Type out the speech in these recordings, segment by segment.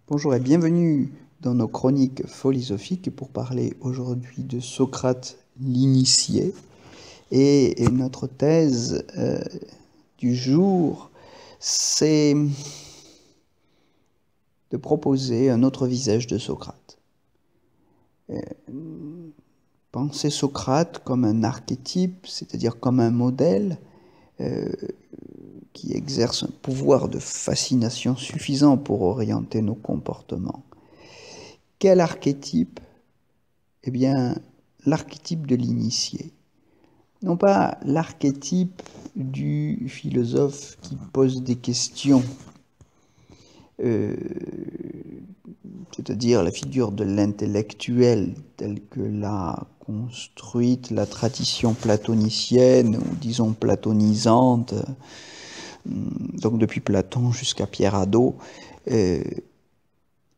Bonjour et bienvenue dans nos chroniques philosophiques pour parler aujourd'hui de Socrate l'initié. Et notre thèse du jour, c'est de proposer un autre visage de Socrate. Penser Socrate comme un archétype, c'est-à-dire comme un modèle qui exerce un pouvoir de fascination suffisant pour orienter nos comportements. Quel archétype? Eh bien, l'archétype de l'initié. Non pas l'archétype du philosophe qui pose des questions, c'est-à-dire la figure de l'intellectuel telle que l'a construite la tradition platonicienne, ou disons platonisante, donc depuis Platon jusqu'à Pierre Hadot,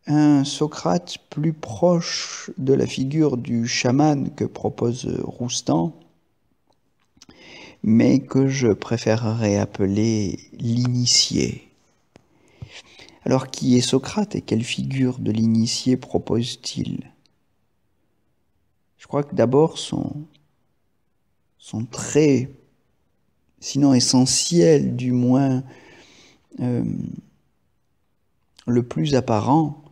un Socrate plus proche de la figure du chaman que propose Roustan, mais que je préférerais appeler l'initié. Alors, qui est Socrate et quelle figure de l'initié propose-t-il? Je crois que d'abord son trait, sinon essentiel, du moins le plus apparent,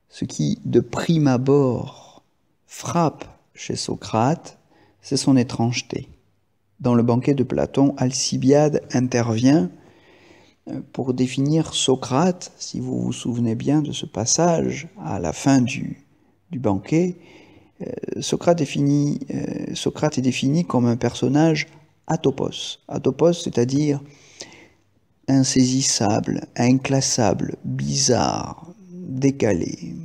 ce qui de prime abord frappe chez Socrate, c'est son étrangeté. Dans le banquet de Platon, Alcibiade intervient pour définir Socrate. Si vous vous souvenez bien de ce passage à la fin du banquet, Socrate est défini comme un personnage atopos. Atopos, c'est-à-dire insaisissable, inclassable, bizarre, décalé,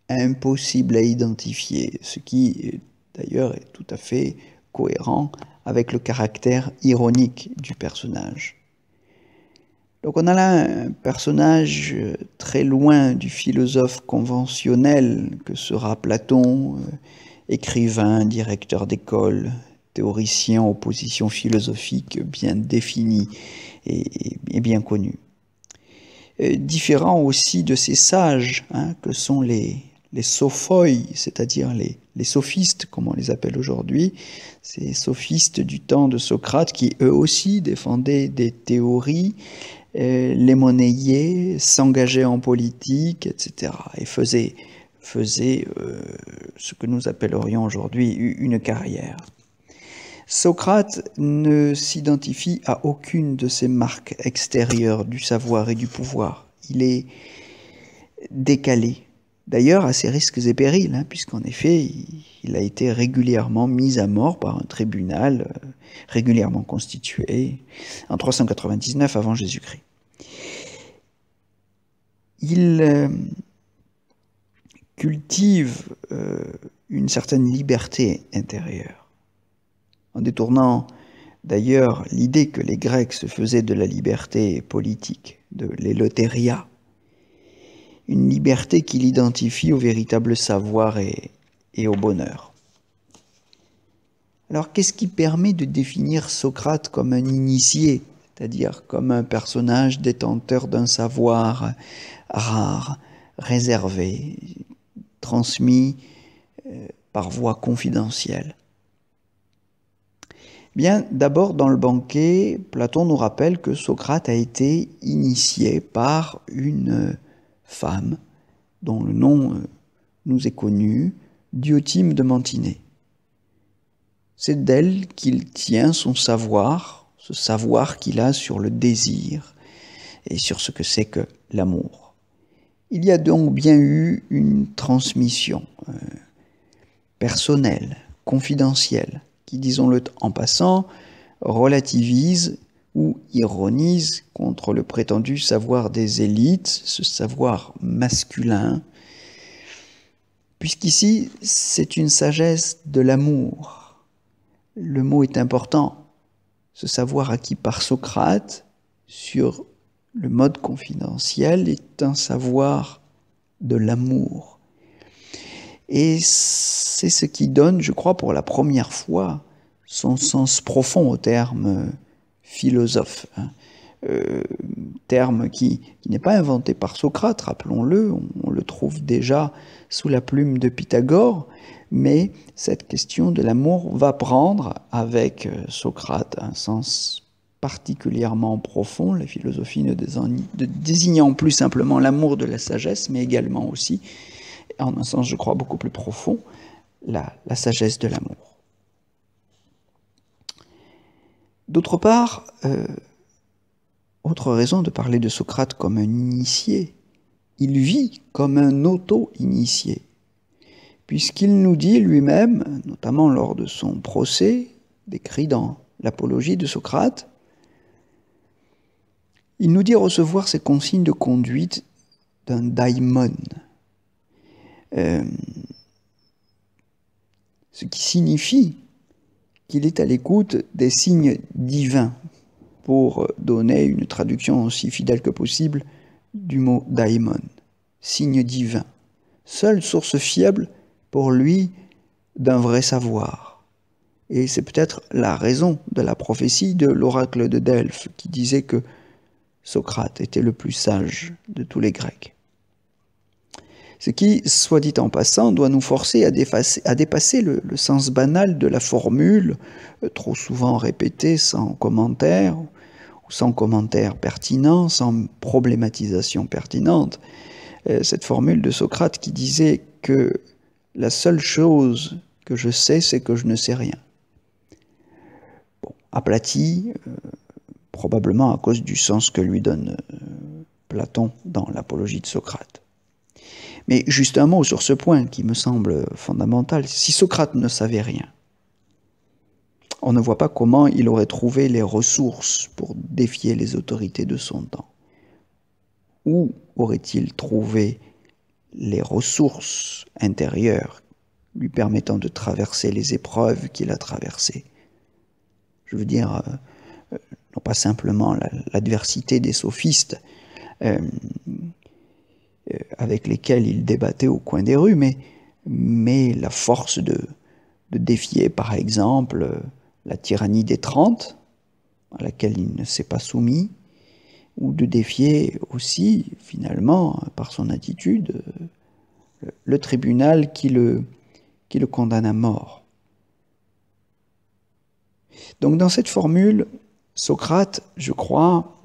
impossible à identifier, ce qui d'ailleurs est tout à fait cohérent avec le caractère ironique du personnage. Donc on a là un personnage très loin du philosophe conventionnel que sera Platon, écrivain, directeur d'école, théoricien aux positions philosophiques bien définies et bien connues. Différent aussi de ces sages que sont les sophoi, c'est-à-dire les sophistes, comme on les appelle aujourd'hui, ces sophistes du temps de Socrate qui eux aussi défendaient des théories, les monnayaient, s'engageaient en politique, etc. et faisaient ce que nous appellerions aujourd'hui une carrière. Socrate ne s'identifie à aucune de ces marques extérieures du savoir et du pouvoir. Il est décalé, d'ailleurs à ses risques et périls, puisqu'en effet, il a été régulièrement mis à mort par un tribunal régulièrement constitué en 399 avant Jésus-Christ. Il cultive une certaine liberté intérieure, en détournant d'ailleurs l'idée que les Grecs se faisaient de la liberté politique, de l'élotéria, une liberté qui l'identifie au véritable savoir et au bonheur. Alors, qu'est-ce qui permet de définir Socrate comme un initié, c'est-à-dire comme un personnage détenteur d'un savoir rare, réservé, transmis par voie confidentielle? Bien, d'abord, dans le banquet, Platon nous rappelle que Socrate a été initié par une femme dont le nom nous est connu, Diotime de Mantinée. C'est d'elle qu'il tient son savoir, ce savoir qu'il a sur le désir et sur ce que c'est que l'amour. Il y a donc bien eu une transmission personnelle, confidentielle, qui, disons-le en passant, relativise ou ironise contre le prétendu savoir des élites, ce savoir masculin, puisqu'ici, c'est une sagesse de l'amour. Le mot est important. Ce savoir acquis par Socrate sur le mode confidentiel est un savoir de l'amour. Et c'est ce qui donne, je crois, pour la première fois, son sens profond au terme philosophe. terme qui n'est pas inventé par Socrate, rappelons-le, on le trouve déjà sous la plume de Pythagore, mais cette question de l'amour va prendre avec Socrate un sens particulièrement profond, la philosophie ne désignant plus simplement l'amour de la sagesse, mais également aussi, en un sens je crois beaucoup plus profond, la sagesse de l'amour. D'autre part, autre raison de parler de Socrate comme un initié, il vit comme un auto-initié, puisqu'il nous dit lui-même, notamment lors de son procès, décrit dans l'Apologie de Socrate, il nous dit recevoir ces consignes de conduite d'un daimon, ce qui signifie qu'il est à l'écoute des signes divins, pour donner une traduction aussi fidèle que possible du mot daimon, signe divin, seule source fiable pour lui d'un vrai savoir. Et c'est peut-être la raison de la prophétie de l'oracle de Delphes qui disait que Socrate était le plus sage de tous les Grecs. Ce qui, soit dit en passant, doit nous forcer à dépasser le sens banal de la formule, trop souvent répétée sans commentaire, ou sans commentaire pertinent, sans problématisation pertinente. Cette formule de Socrate qui disait que la seule chose que je sais, c'est que je ne sais rien. Bon, aplati, probablement à cause du sens que lui donne Platon dans l'Apologie de Socrate. Mais juste un mot sur ce point qui me semble fondamental. Si Socrate ne savait rien, on ne voit pas comment il aurait trouvé les ressources pour défier les autorités de son temps. Où aurait-il trouvé les ressources intérieures lui permettant de traverser les épreuves qu'il a traversées? Je veux dire, non pas simplement l'adversité des sophistes avec lesquels il débattait au coin des rues, mais la force de défier, par exemple, la tyrannie des 30, à laquelle il ne s'est pas soumis, ou de défier aussi, finalement, par son attitude, le tribunal qui le condamne à mort. Donc dans cette formule, Socrate, je crois,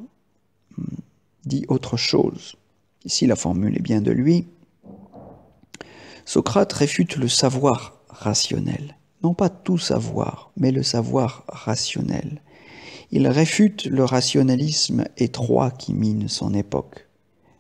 dit autre chose. Ici, la formule est bien de lui. Socrate réfute le savoir rationnel. Non pas tout savoir, mais le savoir rationnel. Il réfute le rationalisme étroit qui mine son époque.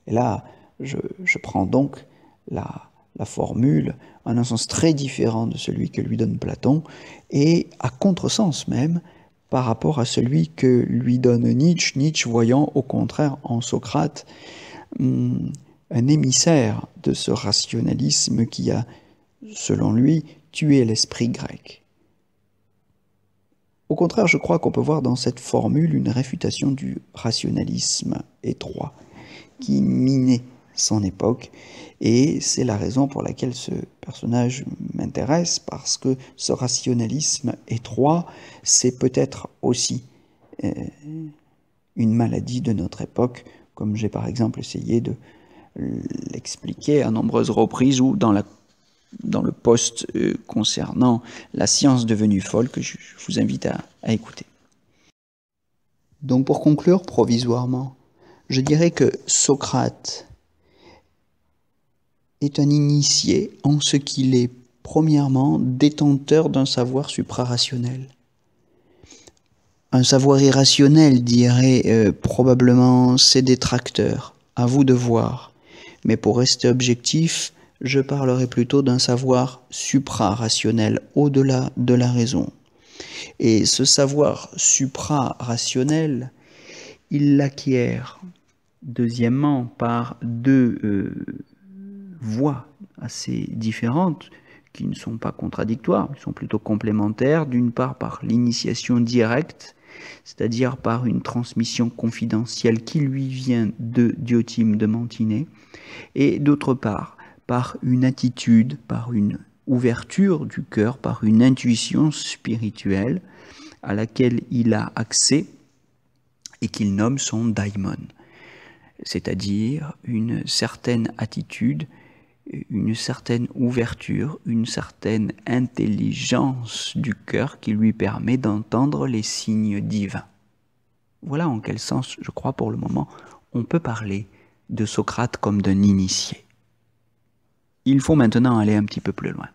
Et là, je prends donc la formule en un sens très différent de celui que lui donne Platon, et à contresens même par rapport à celui que lui donne Nietzsche, Nietzsche voyant au contraire en Socrate un émissaire de ce rationalisme qui a, selon lui, tué l'esprit grec. Au contraire, je crois qu'on peut voir dans cette formule une réfutation du rationalisme étroit qui minait son époque, et c'est la raison pour laquelle ce personnage m'intéresse, parce que ce rationalisme étroit, c'est peut-être aussi une maladie de notre époque, comme j'ai par exemple essayé de l'expliquer à nombreuses reprises, ou dans le post concernant la science devenue folle, que je vous invite à écouter. Donc pour conclure provisoirement, je dirais que Socrate est un initié en ce qu'il est premièrement détenteur d'un savoir suprarationnel. Un savoir irrationnel, diraient probablement ses détracteurs. À vous de voir. Mais pour rester objectif, je parlerai plutôt d'un savoir suprarationnel, au-delà de la raison. Et ce savoir suprarationnel, il l'acquiert, deuxièmement, par deux voies assez différentes, qui ne sont pas contradictoires, qui sont plutôt complémentaires. D'une part, par l'initiation directe, c'est-à-dire par une transmission confidentielle qui lui vient de Diotime de Mantinée, et d'autre part, par une attitude, par une ouverture du cœur, par une intuition spirituelle à laquelle il a accès et qu'il nomme son daimon, c'est-à-dire une certaine attitude, une certaine ouverture, une certaine intelligence du cœur qui lui permet d'entendre les signes divins. Voilà en quel sens, je crois pour le moment, on peut parler de Socrate comme d'un initié. Il faut maintenant aller un petit peu plus loin.